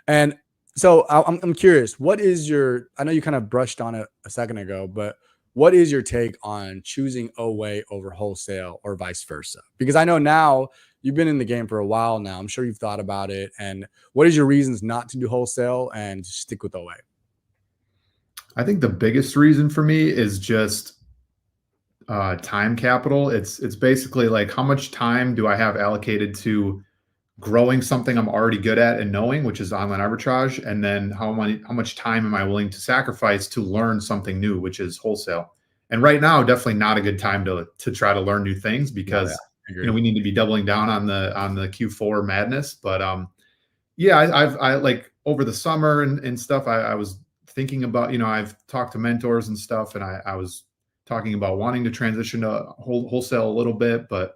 And so I'm curious, what is your, I know you kind of brushed on it a second ago, but what is your take on choosing OA over wholesale or vice versa? Because I know now you've been in the game for a while now. I'm sure you've thought about it. And what is your reasons not to do wholesale and stick with OA? I think the biggest reason for me is just time capital. It's basically like how much time do I have allocated to growing something I'm already good at and knowing, which is online arbitrage, and then how much time am I willing to sacrifice to learn something new, which is wholesale. And right now, definitely not a good time to try to learn new things Oh yeah, because I agree. we need to be doubling down on the Q4 madness. But yeah, I like over the summer and stuff. I was thinking about, I've talked to mentors and stuff, and I was talking about wanting to transition to wholesale a little bit. But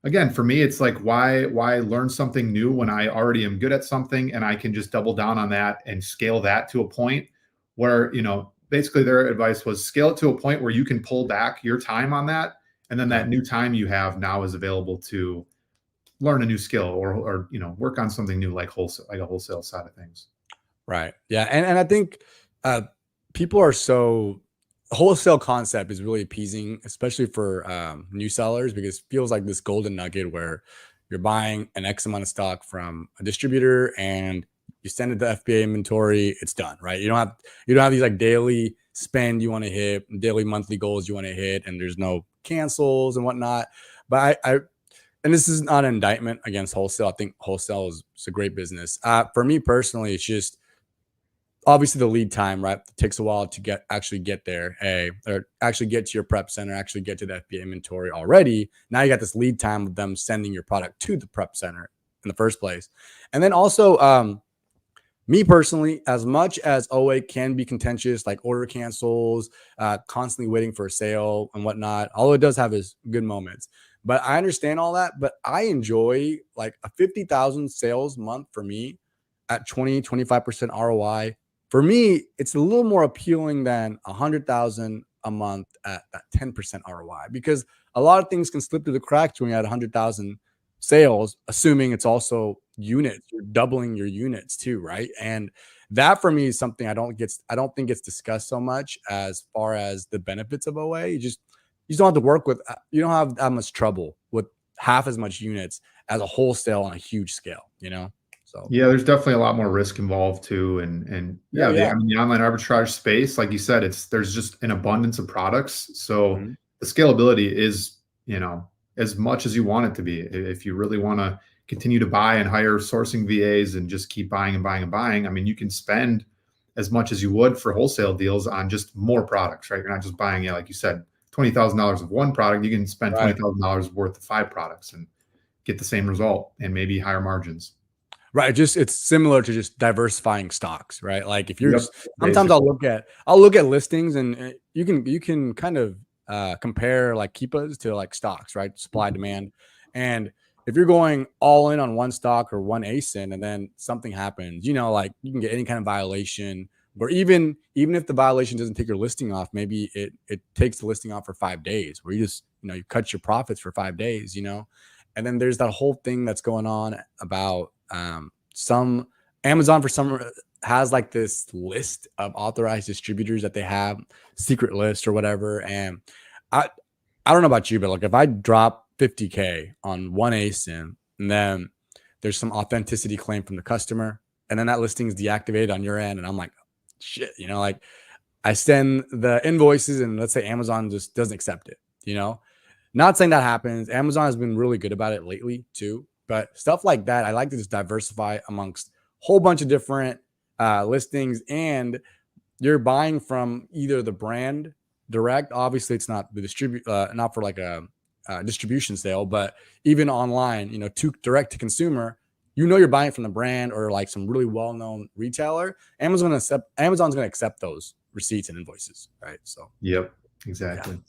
again, for me, it's like why learn something new when I already am good at something and I can just double down on that and scale that to a point where, basically their advice was scale it to a point where you can pull back your time on that. And then Yeah. that new time you have now is available to learn a new skill or work on something new like a wholesale side of things. Right. Yeah. And I think uh, people are so, wholesale concept is really appeasing, especially for new sellers, because it feels like this golden nugget where you're buying an X amount of stock from a distributor and you send it to FBA inventory, it's done, right? You don't have these like daily spend you want to hit, daily monthly goals you want to hit, and there's no cancels and whatnot. But I and this is not an indictment against wholesale. I think wholesale is a great business. For me personally, it's just obviously the lead time, right? It takes a while to actually get there, or actually get to your prep center, actually get to the FBA inventory already. Now you got this lead time of them sending your product to the prep center in the first place. And then also, me personally, as much as OA can be contentious, like order cancels, constantly waiting for a sale and whatnot, although it does have its good moments. But I understand all that. But I enjoy like a 50,000 sales month for me at 20, 25% ROI. For me, it's a little more appealing than 100,000 a month at that 10% ROI, because a lot of things can slip through the cracks when you had 100,000 sales, assuming it's also units. You're doubling your units too, right? And that for me is something I don't think gets discussed so much as far as the benefits of OA. You just don't have to work with, you don't have that much trouble with half as much units as a wholesale on a huge scale, you know? So, Yeah, there's definitely a lot more risk involved too, and oh yeah, yeah. the online arbitrage space, like you said, there's just an abundance of products, so Mhm. the scalability is, as much as you want it to be. If you really want to continue to buy and hire sourcing VAs and just keep buying and buying and buying, I mean, you can spend as much as you would for wholesale deals on just more products, right? You're not just buying, yeah, like you said, $20,000 of one product. You can spend Right. $20,000 worth of five products and get the same result and maybe higher margins. Right. Just it's similar to just diversifying stocks, right? Like if you're Yep, just sometimes basically. I'll look at listings, and you can kind of compare like keepas to like stocks, right? Supply demand. And if you're going all in on one stock or one ASIN and then something happens, like you can get any kind of violation, or even if the violation doesn't take your listing off, maybe it takes the listing off for 5 days, where you just, you cut your profits for 5 days. And then there's that whole thing that's going on about some Amazon for some has like this list of authorized distributors that they have, secret list or whatever. And I I don't know about you, but like if I drop 50K on one ASIN and then there's some authenticity claim from the customer, and then that listing is deactivated on your end, and I'm like, shit, like I send the invoices and let's say Amazon just doesn't accept it. Not saying that happens. Amazon has been really good about it lately too, but stuff like that, I like to just diversify amongst a whole bunch of different listings, and you're buying from either the brand direct. Obviously, it's not the not for like a distribution sale, but even online, to direct to consumer. You're buying from the brand or like some really well-known retailer. Amazon's going to accept those receipts and invoices, right? So, Yep, yeah. exactly.